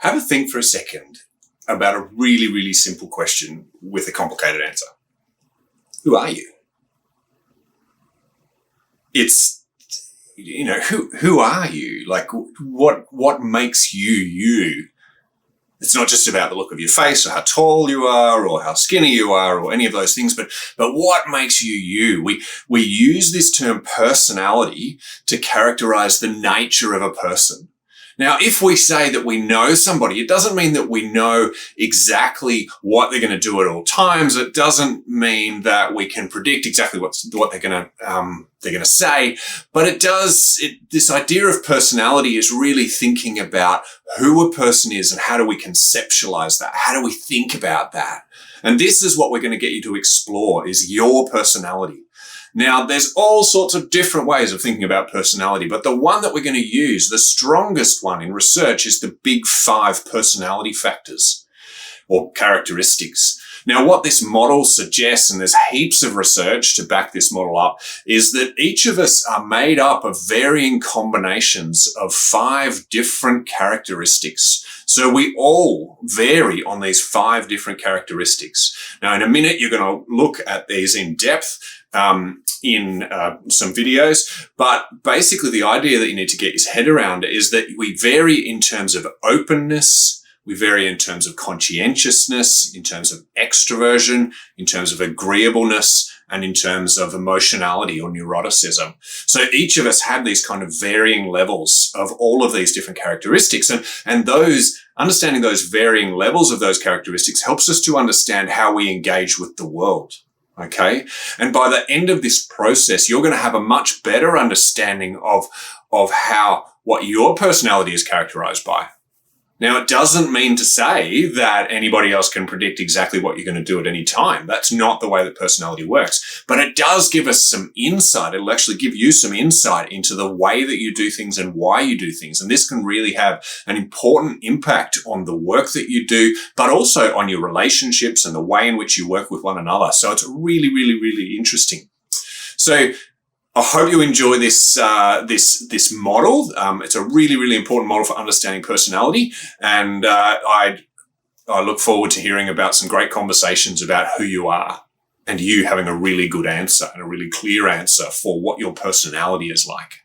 Have a think for a second about a really, really simple question with a complicated answer. Who are you? It's, who are you? Like, what makes you you? It's not just about the look of your face or how tall you are or how skinny you are or any of those things, but what makes you you? We use this term personality to characterize the nature of a person. Now, if we say that we know somebody, it doesn't mean that we know exactly what they're going to do at all times. It doesn't mean that we can predict exactly what they're going to say. But it does. This idea of personality is really thinking about who a person is and how do we conceptualize that? How do we think about that? And this is what we're going to get you to explore: is your personality. Now, there's all sorts of different ways of thinking about personality, but the one that we're going to use, the strongest one in research, is the big 5 personality factors or characteristics. Now, what this model suggests, and there's heaps of research to back this model up, is that each of us are made up of varying combinations of 5 different characteristics. So we all vary on these 5 different characteristics. Now, in a minute, you're going to look at these in depth in some videos, but basically the idea that you need to get your head around is that we vary in terms of openness, we vary in terms of conscientiousness, in terms of extroversion, in terms of agreeableness, and in terms of emotionality or neuroticism. So each of us have these kind of varying levels of all of these different characteristics, and those understanding those varying levels of those characteristics helps us to understand how we engage with the world. Okay. And by the end of this process, you're going to have a much better understanding of what your personality is characterized by. Now, it doesn't mean to say that anybody else can predict exactly what you're going to do at any time. That's not the way that personality works. But it does give us some insight. It'll actually give you some insight into the way that you do things and why you do things. And this can really have an important impact on the work that you do, but also on your relationships and the way in which you work with one another. So it's really, really, really interesting. So I hope you enjoy this model. It's a really, really important model for understanding personality. And I look forward to hearing about some great conversations about who you are and you having a really good answer and a really clear answer for what your personality is like.